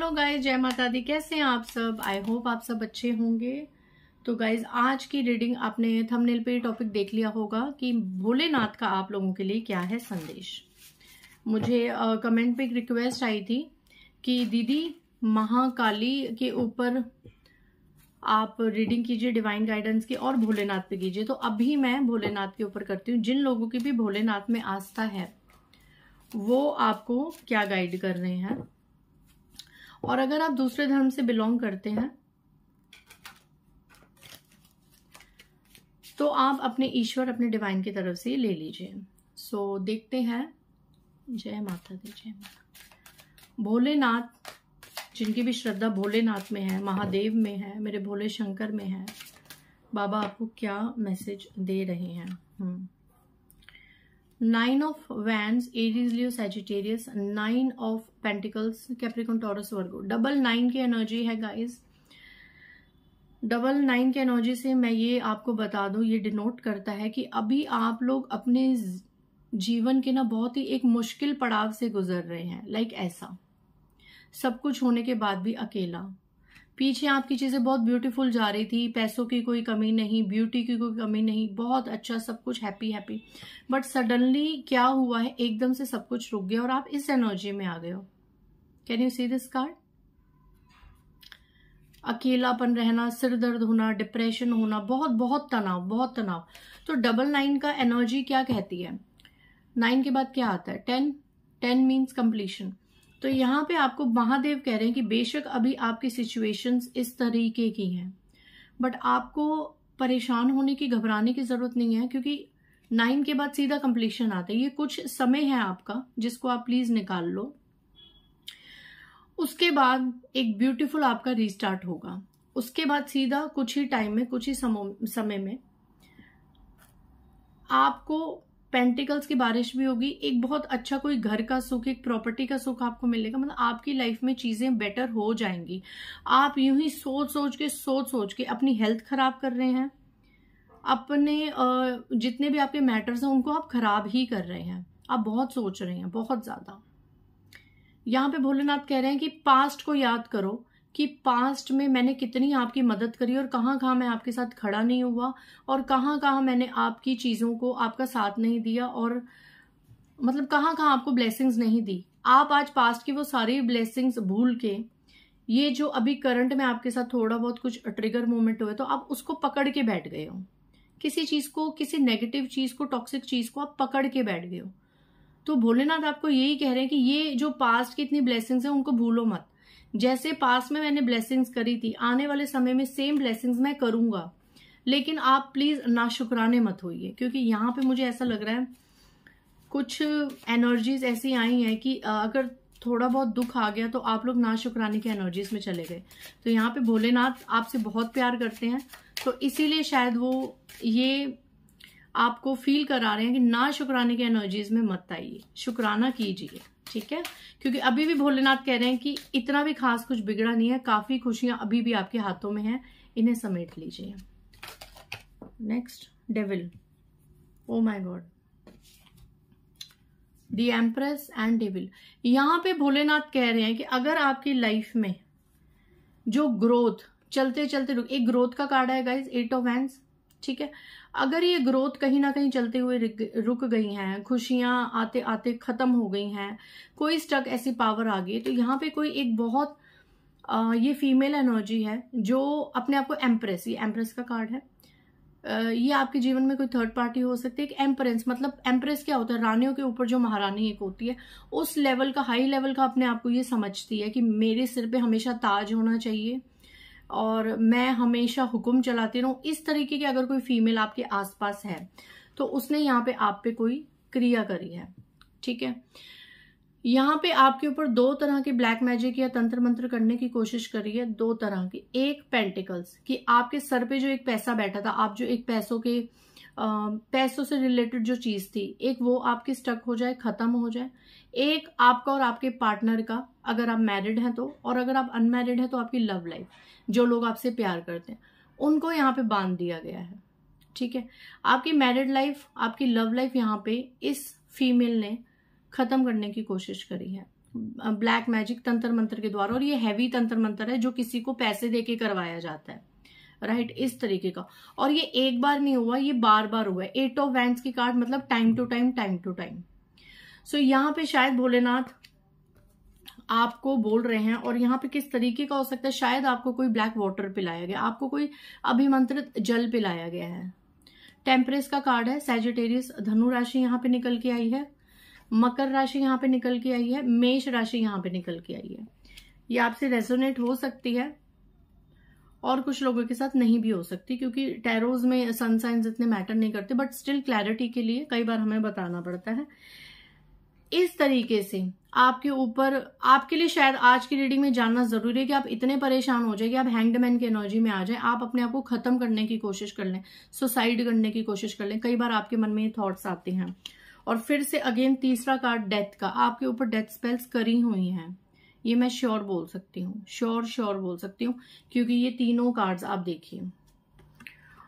Hello guys, जय माता दी। कैसे हैं आप सब? आई होप आप सब अच्छे होंगे। तो गाइज, आज की रीडिंग आपने थंबनेल पे टॉपिक देख लिया होगा कि भोलेनाथ का आप लोगों के लिए क्या है संदेश। मुझे कमेंट पे एक रिक्वेस्ट आई थी कि दीदी महाकाली के ऊपर आप रीडिंग कीजिए, डिवाइन गाइडेंस की, और भोलेनाथ पे कीजिए। तो अभी मैं भोलेनाथ के ऊपर करती हूँ। जिन लोगों की भी भोलेनाथ में आस्था है वो आपको क्या गाइड कर रहे हैं, और अगर आप दूसरे धर्म से बिलोंग करते हैं तो आप अपने ईश्वर, अपने डिवाइन की तरफ से ले लीजिए। सो देखते हैं। जय माता दी, जय माता। भोलेनाथ, जिनकी भी श्रद्धा भोलेनाथ में है, महादेव में है, मेरे भोले शंकर में है, बाबा आपको क्या मैसेज दे रहे हैं। 9 of wands, Aries, Leo, Sagittarius, 9 of pentacles, Capricorn, Taurus, Virgo. 9 की एनर्जी है गाइस। 9 की एनर्जी से मैं ये आपको बता दूं, ये डिनोट करता है कि अभी आप लोग अपने जीवन के ना बहुत ही एक मुश्किल पड़ाव से गुजर रहे हैं। लाइक ऐसा सब कुछ होने के बाद भी अकेला। पीछे आपकी चीजें बहुत ब्यूटीफुल जा रही थी, पैसों की कोई कमी नहीं, ब्यूटी की कोई कमी नहीं, बहुत अच्छा सब कुछ, हैप्पी हैप्पी। बट सडनली क्या हुआ है, एकदम से सब कुछ रुक गया और आप इस एनर्जी में आ गए हो। Can you see this card? अकेलापन रहना, सिर दर्द होना, डिप्रेशन होना, बहुत बहुत तनाव, बहुत तनाव। तो 9 का एनर्जी क्या कहती है? 9 के बाद क्या आता है? 10 मीन्स कंप्लीशन। तो यहाँ पे आपको महादेव कह रहे हैं कि बेशक अभी आपकी सिचुएशंस इस तरीके की हैं, बट आपको परेशान होने की, घबराने की जरूरत नहीं है, क्योंकि 9 के बाद सीधा कंप्लीशन आता है। ये कुछ समय है आपका जिसको आप प्लीज निकाल लो। उसके बाद एक ब्यूटीफुल आपका रीस्टार्ट होगा। उसके बाद सीधा कुछ ही टाइम में, कुछ ही समय में आपको पेंटिकल्स की बारिश भी होगी। एक बहुत अच्छा कोई घर का सुख, एक प्रॉपर्टी का सुख आपको मिलेगा। मतलब आपकी लाइफ में चीजें बेटर हो जाएंगी। आप यूं ही सोच सोच के अपनी हेल्थ खराब कर रहे हैं, अपने जितने भी आपके मैटर्स हैं उनको आप खराब ही कर रहे हैं। आप बहुत सोच रहे हैं, बहुत ज्यादा। यहाँ पे भोलेनाथ कह रहे हैं कि पास्ट को याद करो कि पास्ट में मैंने कितनी आपकी मदद करी और कहाँ कहाँ मैं आपके साथ खड़ा नहीं हुआ, और कहाँ कहाँ मैंने आपकी चीजों को, आपका साथ नहीं दिया, और मतलब कहाँ कहाँ आपको ब्लेसिंग्स नहीं दी। आप आज पास्ट की वो सारी ब्लेसिंग्स भूल के, ये जो अभी करंट में आपके साथ थोड़ा बहुत कुछ ट्रिगर मोमेंट हुए तो आप उसको पकड़ के बैठ गए हो। किसी चीज को, किसी नेगेटिव चीज को, टॉक्सिक चीज को आप पकड़ के बैठ गए हो। तो भोलेनाथ आपको यही कह रहे हैं कि ये जो पास्ट की इतनी ब्लेसिंग्स है उनको भूलो मत। जैसे पास्ट में मैंने ब्लेसिंग्स करी थी, आने वाले समय में सेम ब्लेसिंग्स मैं करूंगा, लेकिन आप प्लीज नाशुक्राने मत होइए। क्योंकि यहाँ पे मुझे ऐसा लग रहा है कुछ एनर्जीज ऐसी आई हैं कि अगर थोड़ा बहुत दुख आ गया तो आप लोग नाशुक्राने की एनर्जीज में चले गए। तो यहाँ पे भोलेनाथ आपसे बहुत प्यार करते हैं, तो इसीलिए शायद वो ये आपको फील करा रहे हैं कि ना शुक्राने की एनर्जीज में मत आइए, शुक्राना कीजिए, ठीक है? क्योंकि अभी भी भोलेनाथ कह रहे हैं कि इतना भी खास कुछ बिगड़ा नहीं है, काफी खुशियां अभी भी आपके हाथों में हैं, इन्हें समेट लीजिए। Next, devil. Oh my God, the empress and devil. यहां पे भोलेनाथ कह रहे हैं कि अगर आपकी लाइफ में जो ग्रोथ चलते चलते रुक, एक ग्रोथ का कार्ड है गाइज, 8 ऑफ वैंड्स, ठीक है? अगर ये ग्रोथ कहीं ना कहीं चलते हुए रुक गई हैं, खुशियां आते आते खत्म हो गई हैं, कोई स्टक ऐसी पावर आ गई, तो यहाँ पे कोई एक बहुत ये फीमेल एनर्जी है जो अपने आप को एम्प्रेस, ये एम्प्रेस का कार्ड है। ये आपके जीवन में कोई थर्ड पार्टी हो सकती है। एक एम्प्रेस, मतलब एम्प्रेस क्या होता है? रानियों के ऊपर जो महारानी एक होती है, उस लेवल का, हाई लेवल का अपने आप को ये समझती है कि मेरे सिर पे हमेशा ताज होना चाहिए और मैं हमेशा हुक्म चलाती रहूं। इस तरीके की अगर कोई फीमेल आपके आसपास है तो उसने यहाँ पे आप पे कोई क्रिया करी है, ठीक है? यहाँ पे आपके ऊपर 2 तरह के ब्लैक मैजिक या तंत्र मंत्र करने की कोशिश करी है। 2 तरह की। एक पेंटिकल्स, कि आपके सर पे जो एक पैसा बैठा था, आप जो एक पैसों से रिलेटेड जो चीज थी, एक वो आपकी स्टक हो जाए, खत्म हो जाए। एक आपका और आपके पार्टनर का, अगर आप मैरिड हैं तो, और अगर आप अनमैरिड हैं तो आपकी लव लाइफ, जो लोग आपसे प्यार करते हैं उनको यहाँ पे बांध दिया गया है, ठीक है? आपकी मैरिड लाइफ, आपकी लव लाइफ यहाँ पे इस फीमेल ने खत्म करने की कोशिश करी है। ब्लैक मैजिक, तंत्र मंत्र के द्वारा, और ये हैवी तंत्र मंत्र है जो किसी को पैसे देके करवाया जाता है, राइट, इस तरीके का। और ये एक बार नहीं हुआ, ये बार बार हुआ है। 8 ऑफ वैंड्स की कार्ड मतलब time to time, time to time. So यहाँ पे शायद भोलेनाथ आपको बोल रहे हैं, और यहाँ पे किस तरीके का हो सकता है, शायद आपको कोई ब्लैक वाटर पिलाया गया, आपको कोई अभिमंत्रित जल पिलाया गया है। टेम्परेस का कार्ड है, सैजिटेरियस, धनु राशि यहाँ पे निकल के आई है, मकर राशि यहाँ पे निकल के आई है, मेष राशि यहाँ पे निकल के आई है। ये आपसे रेजोनेट हो सकती है और कुछ लोगों के साथ नहीं भी हो सकती, क्योंकि टैरोज में सन साइंस इतने मैटर नहीं करते, बट स्टिल क्लैरिटी के लिए कई बार हमें बताना पड़ता है। इस तरीके से आपके ऊपर, आपके लिए शायद आज की रीडिंग में जानना जरूरी है कि आप इतने परेशान हो जाए कि आप हैंग्ड मैन की एनर्जी में आ जाए, आप अपने आप को खत्म करने की कोशिश कर लें, सुसाइड करने की कोशिश कर लें। कई बार आपके मन में ये थॉट्स आते हैं। और फिर से अगेन तीसरा कार्ड डेथ का, आपके ऊपर डेथ स्पेल्स करी हुई हैं, ये मैं श्योर बोल सकती हूँ, श्योर बोल सकती हूँ, क्योंकि ये तीनों कार्ड्स आप देखिए।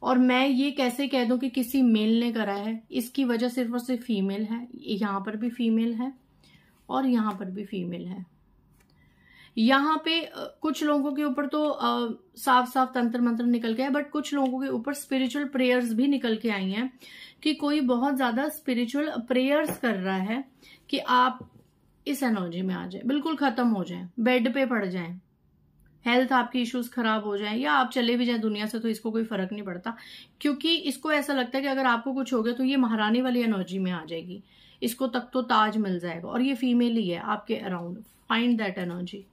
और मैं ये कैसे कह दूं कि किसी मेल ने करा है, इसकी वजह सिर्फ और सिर्फ फीमेल है। यहाँ पर भी फीमेल है और यहाँ पर भी फीमेल है। यहाँ पे कुछ लोगों के ऊपर तो साफ साफ तंत्र मंत्र निकल गया है, बट कुछ लोगों के ऊपर स्पिरिचुअल प्रेयर्स भी निकल के आई हैं कि कोई बहुत ज्यादा स्पिरिचुअल प्रेयर्स कर रहा है कि आप इस एनर्जी में आ जाए, बिल्कुल खत्म हो जाए, बेड पे पड़ जाए, हेल्थ आपकी इश्यूज खराब हो जाए, या आप चले भी जाए दुनिया से तो इसको कोई फर्क नहीं पड़ता, क्योंकि इसको ऐसा लगता है कि अगर आपको कुछ हो गया तो ये महारानी वाली एनर्जी में आ जाएगी, इसको तक तो ताज मिल जाएगा। और ये फीमेल ही है आपके around. Find that energy,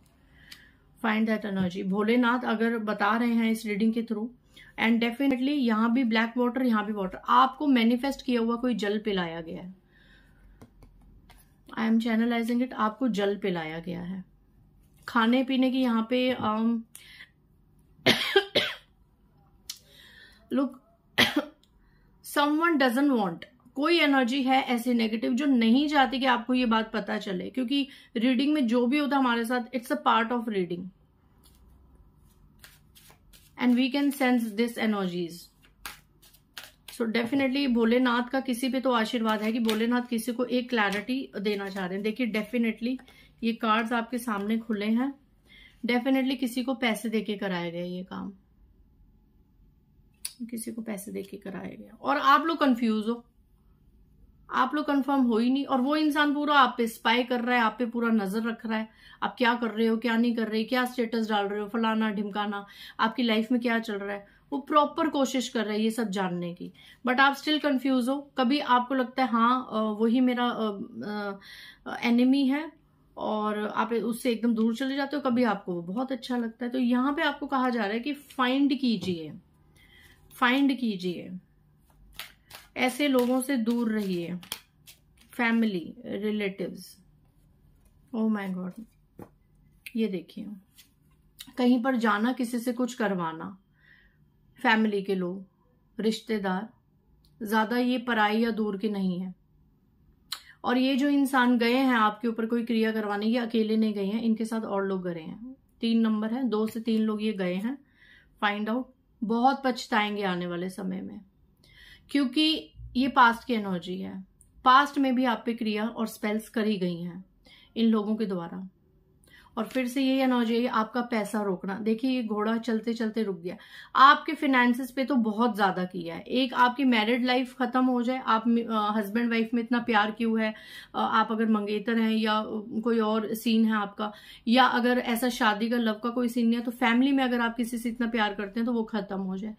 find that energy. Bholenath अगर बता रहे हैं इस रीडिंग के थ्रू, एंड डेफिनेटली यहाँ भी ब्लैक वाटर, यहाँ भी वाटर, आपको मैनिफेस्ट किया हुआ कोई जल पिलाया गया है। आई एम चैनलाइजिंग इट, आपको जल पिलाया गया है। खाने पीने की यहाँ पे लुक, समवन डजंट वांट, कोई एनर्जी है ऐसी नेगेटिव जो नहीं चाहती कि आपको ये बात पता चले, क्योंकि रीडिंग में जो भी होता है हमारे साथ, it's a part of reading and we can sense this energies. So definitely Bholenath का किसी पे तो आशीर्वाद है कि भोलेनाथ किसी को एक क्लैरिटी देना चाह रहे हैं। देखिए डेफिनेटली ये कार्ड्स आपके सामने खुले हैं, डेफिनेटली किसी को पैसे देके कराया गया ये काम, किसी को पैसे देके कराया गया, और आप लोग कंफ्यूज हो, आप लोग कंफर्म हो ही नहीं, और वो इंसान पूरा आप पे स्पाई कर रहा है, आप पे पूरा नजर रख रहा है, आप क्या कर रहे हो, क्या नहीं कर रहे, क्या स्टेटस डाल रहे हो, फलाना ढिमकाना, आपकी लाइफ में क्या चल रहा है, वो प्रॉपर कोशिश कर रहे हैं ये सब जानने की, बट आप स्टिल कंफ्यूज हो। कभी आपको लगता है हाँ वही मेरा एनिमी है और आप उससे एकदम दूर चले जाते हो, कभी आपको वो बहुत अच्छा लगता है। तो यहाँ पे आपको कहा जा रहा है कि फाइंड कीजिए, फाइंड कीजिए, ऐसे लोगों से दूर रहिए, family, relatives. Oh my God, ये देखिए, कहीं पर जाना, किसी से कुछ करवाना, फैमिली के लोग, रिश्तेदार, ज्यादा ये पराई या दूर के नहीं है। और ये जो इंसान गए हैं आपके ऊपर कोई क्रिया करवाने, ये अकेले नहीं गए हैं, इनके साथ और लोग गए हैं। 3 नंबर है, 2 से 3 लोग ये गए हैं। फाइंड आउट, बहुत पछताएंगे आने वाले समय में, क्योंकि ये पास्ट की एनर्जी है। पास्ट में भी आप पे क्रिया और स्पेल्स करी गई हैं इन लोगों के द्वारा। और फिर से ये एनर्जी है आपका पैसा रोकना। देखिए ये घोड़ा चलते चलते रुक गया। आपके फिनेंसेस पे तो बहुत ज्यादा किया है। एक आपकी मैरिड लाइफ खत्म हो जाए, आप हस्बैंड वाइफ में इतना प्यार क्यों है, आप अगर मंगेतर हैं या कोई और सीन है आपका, या अगर ऐसा शादी का लव का कोई सीन नहीं है, तो फैमिली में अगर आप किसी से इतना प्यार करते हैं तो वो खत्म हो जाए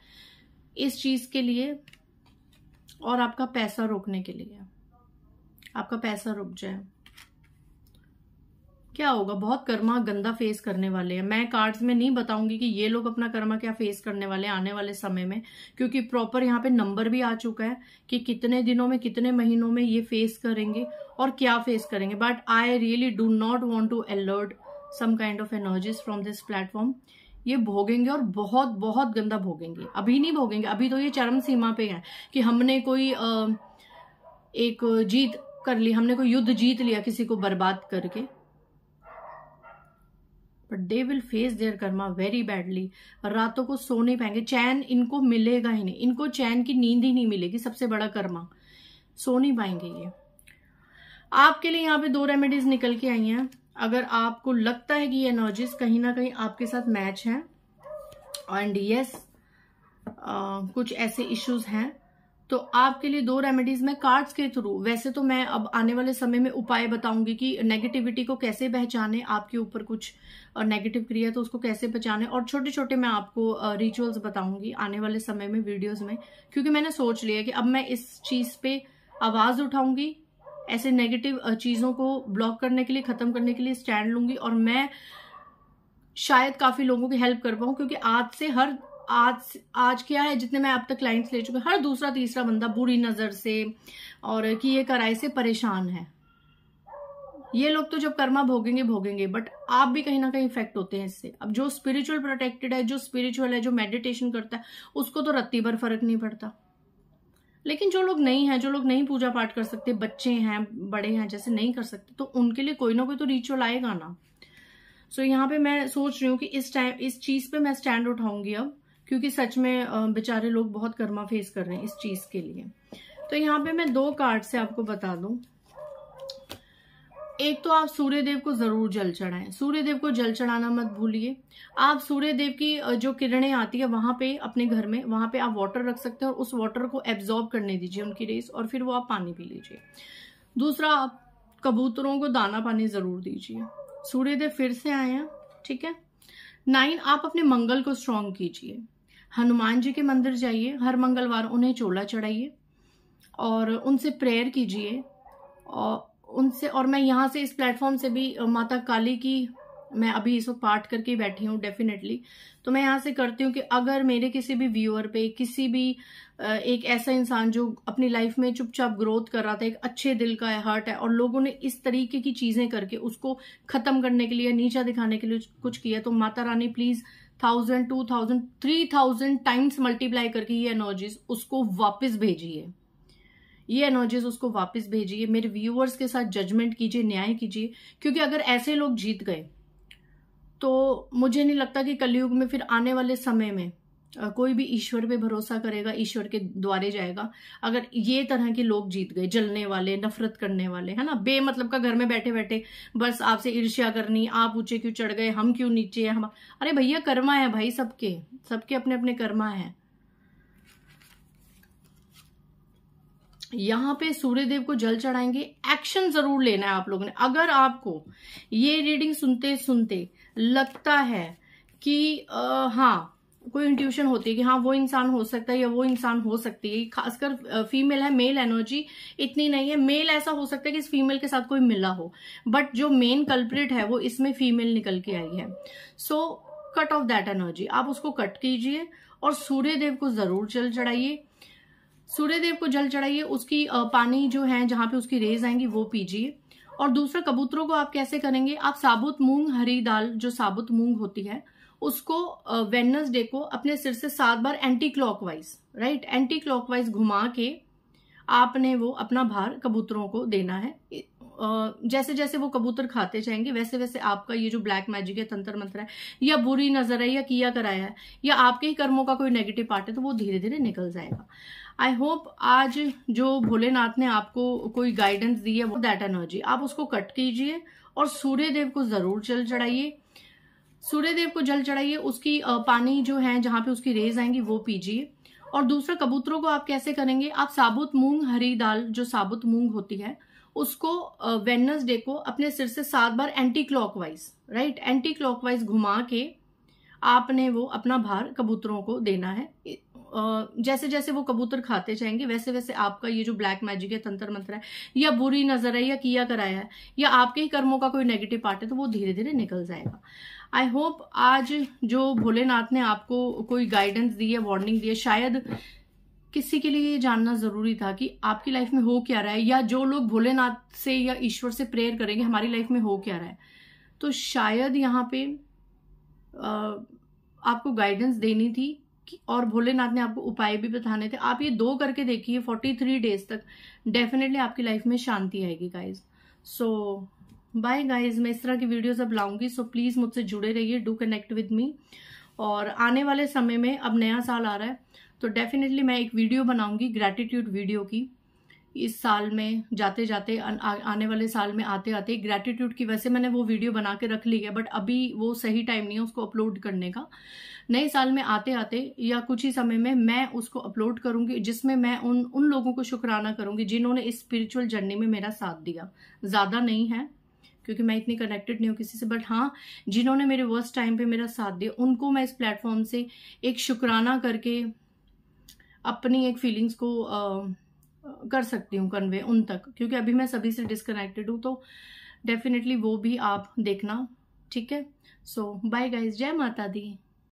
इस चीज के लिए, और आपका पैसा रोकने के लिए, आपका पैसा रुक जाए। क्या होगा, बहुत कर्मा गंदा फेस करने वाले हैं। मैं कार्ड्स में नहीं बताऊंगी कि ये लोग अपना कर्मा क्या फेस करने वाले हैं आने वाले समय में, क्योंकि प्रॉपर यहाँ पे नंबर भी आ चुका है कि कितने दिनों में, कितने महीनों में ये फेस करेंगे और क्या फेस करेंगे। But I really do not want to alert some kind of energies from this platform. ये भोगेंगे और बहुत बहुत गंदा भोगेंगे। अभी नहीं भोगेंगे, अभी तो ये चरम सीमा पे है कि हमने कोई एक जीत कर ली, हमने कोई युद्ध जीत लिया किसी को बर्बाद करके, but they will face their karma very badly. रातों को सो नहीं पाएंगे, चैन इनको मिलेगा ही नहीं, इनको चैन की नींद ही नहीं मिलेगी। सबसे बड़ा कर्मा, सो नहीं पाएंगे ये। आपके लिए यहाँ पे 2 रेमेडीज निकल के आई हैं। अगर आपको लगता है कि ये एनर्जीज कहीं ना कहीं आपके साथ मैच हैं एंड यस कुछ ऐसे इश्यूज हैं, तो आपके लिए 2 रेमेडीज मैं कार्ड्स के थ्रू, वैसे तो मैं अब आने वाले समय में उपाय बताऊंगी कि नेगेटिविटी को कैसे पहचाने, आपके ऊपर कुछ नेगेटिव क्रिया तो उसको कैसे पहचाने, और छोटे छोटे मैं आपको रिचुअल्स बताऊंगी आने वाले समय में वीडियोस में, क्योंकि मैंने सोच लिया कि अब मैं इस चीज पे आवाज उठाऊंगी, ऐसे नेगेटिव चीजों को ब्लॉक करने के लिए, खत्म करने के लिए स्टैंड लूंगी, और मैं शायद काफी लोगों की हेल्प कर पाऊं, क्योंकि आज क्या है, जितने मैं अब तक क्लाइंट्स ले चुके, हर दूसरा तीसरा बंदा बुरी नजर से और कि ये कराए से परेशान है। ये लोग तो जब कर्मा भोगेंगे, बट आप भी कहीं ना कहीं इफेक्ट होते हैं इससे। अब जो स्पिरिचुअल प्रोटेक्टेड है, जो स्पिरिचुअल है, जो मेडिटेशन करता है, उसको तो रत्ती भर फर्क नहीं पड़ता। लेकिन जो लोग नहीं है, जो लोग नहीं पूजा पाठ कर सकते, बच्चे हैं, बड़े हैं, जैसे नहीं कर सकते, तो उनके लिए कोई ना कोई तो रिचुअल आएगा ना। सो यहाँ पे मैं सोच रही हूँ कि इस चीज पे मैं स्टैंड उठाऊंगी अब, क्योंकि सच में बेचारे लोग बहुत कर्मा फेस कर रहे हैं इस चीज के लिए। तो यहाँ पे मैं 2 कार्ड से आपको बता दूं। एक तो आप सूर्य देव को जरूर जल चढ़ाएं, सूर्य देव को जल चढ़ाना मत भूलिए। आप सूर्य देव की जो किरणें आती है वहां पे, अपने घर में वहां पे आप वाटर रख सकते हैं और उस वाटर को एब्जॉर्ब करने दीजिए उनकी रेस, और फिर वो आप पानी पी लीजिए। दूसरा, आप कबूतरों को दाना पानी जरूर दीजिए। सूर्य देव फिर से आए हैं, ठीक है। 9, आप अपने मंगल को स्ट्रॉन्ग कीजिए। हनुमान जी के मंदिर जाइए, हर मंगलवार उन्हें चोला चढ़ाइए और उनसे प्रेयर कीजिए, और मैं यहाँ से इस प्लेटफॉर्म से भी माता काली की मैं अभी इस वक्त पाठ करके बैठी हूँ डेफिनेटली। तो मैं यहाँ से करती हूँ कि अगर मेरे किसी भी व्यूअर पे, किसी भी एक ऐसा इंसान जो अपनी लाइफ में चुपचाप ग्रोथ कर रहा था, एक अच्छे दिल का है, हार्ट है, और लोगों ने इस तरीके की चीजें करके उसको खत्म करने के लिए, नीचा दिखाने के लिए कुछ किया, तो Mata Rani please 1000, 2000, 3000 times multiply करके ये एनर्जीज उसको वापस भेजिए। ये एनर्जीज उसको वापस भेजिए। मेरे व्यूअर्स के साथ जजमेंट कीजिए, न्याय कीजिए, क्योंकि अगर ऐसे लोग जीत गए तो मुझे नहीं लगता कि कलयुग में फिर आने वाले समय में कोई भी ईश्वर पे भरोसा करेगा, ईश्वर के द्वारे जाएगा। अगर ये तरह के लोग जीत गए, जलने वाले, नफरत करने वाले, है ना, बेमतलब का घर में बैठे बैठे बस आपसे ईर्ष्या करनी, आप ऊंचे क्यों चढ़ गए, हम क्यों नीचे हैं, हम, अरे भैया कर्मा है भाई, सबके सबके अपने अपने कर्मा है। यहाँ पे सूर्य देव को जल चढ़ाएंगे, एक्शन जरूर लेना है आप लोगों ने। अगर आपको ये रीडिंग सुनते सुनते लगता है कि हाँ, कोई इंट्यूशन होती है कि हाँ वो इंसान हो सकता है या वो इंसान हो सकती है, खासकर फीमेल है, मेल एनर्जी इतनी नहीं है। मेल ऐसा हो सकता है कि इस फीमेल के साथ कोई मिला हो, बट जो मेन कल्प्रिट है वो इसमें फीमेल निकल के आई है। So cut off that energy, आप उसको कट कीजिए और सूर्य देव को जरूर जल चढ़ाइए। सूर्य देव को जल चढ़ाइए, उसकी पानी जो है जहां पे उसकी रेज आएंगी वो पीजिए। और दूसरा, कबूतरों को आप कैसे करेंगे, आप साबुत मूंग, हरी दाल, जो साबुत मूंग होती है, उसको वेडनेसडे को अपने सिर से 7 बार anticlockwise, right, anticlockwise घुमा के आपने वो अपना भार कबूतरों को देना है। जैसे जैसे वो कबूतर खाते जाएंगे वैसे वैसे आपका ये जो ब्लैक मैजिक है, तंत्र मंत्र है, या बुरी नजर है, या किया कराया है, या आपके ही कर्मों का कोई नेगेटिव पार्ट है, तो वो धीरे धीरे निकल जाएगा। आई होप आज जो भोलेनाथ ने आपको कोई गाइडेंस दी है, वो दैट एनर्जी आप उसको कट कीजिए और सूर्य देव को जरूर जल चढ़ाइए। सूर्य देव को जल चढ़ाइए, उसकी पानी जो है जहां पे उसकी रेज आएंगी वो पीजिए। और दूसरा, कबूतरों को आप कैसे करेंगे, आप साबुत मूंग, हरी दाल, जो साबुत मूंग होती है, उसको वेडनेसडे को अपने सिर से 7 बार anticlockwise, right, anticlockwise घुमा के आपने वो अपना भार कबूतरों को देना है। जैसे जैसे वो कबूतर खाते जाएंगे वैसे वैसे आपका ये जो ब्लैक मैजिक है, तंत्र मंत्र है, या बुरी नजर है, या किया कराया है, या आपके ही कर्मों का कोई नेगेटिव पार्ट है, तो वो धीरे धीरे निकल जाएगा। आई होप आज जो भोलेनाथ ने आपको कोई गाइडेंस दी है, वार्निंग दी है, शायद किसी के लिए ये जानना जरूरी था कि आपकी लाइफ में हो क्या रहा है, या जो लोग भोलेनाथ से या ईश्वर से प्रेयर करेंगे हमारी लाइफ में हो क्या रहा है, तो शायद यहाँ पे आपको गाइडेंस देनी थी और भोलेनाथ ने आपको उपाय भी बताने थे। आप ये 2 करके देखिए 43 डेज तक, डेफिनेटली आपकी लाइफ में शांति आएगी गाइज। सो बाय गाइज, मैं इस तरह की वीडियोस अब लाऊंगी, सो प्लीज मुझसे जुड़े रहिए, डू कनेक्ट विद मी। और आने वाले समय में, अब नया साल आ रहा है, तो डेफिनेटली मैं एक वीडियो बनाऊंगी ग्रैटिट्यूड वीडियो की, इस साल में जाते जाते आने वाले साल में आते आते ग्रैटिट्यूड की, वैसे मैंने वो वीडियो बना के रख ली है बट अभी वो सही टाइम नहीं है उसको अपलोड करने का। नए साल में आते आते या कुछ ही समय में मैं उसको अपलोड करूंगी, जिसमें मैं उन लोगों को शुक्राना करूंगी जिन्होंने इस स्पिरिचुअल जर्नी में मेरा साथ दिया। ज्यादा नहीं है क्योंकि मैं इतनी कनेक्टेड नहीं हूँ किसी से, बट हाँ जिन्होंने मेरे वर्स्ट टाइम पे मेरा साथ दिया उनको मैं इस प्लेटफॉर्म से एक शुक्राना करके अपनी एक फीलिंग्स को कर सकती हूँ कन्वे उन तक, क्योंकि अभी मैं सभी से डिस्कनेक्टेड हूँ। तो डेफिनेटली वो भी आप देखना, ठीक है। सो बाय गाइज, जय माता दी।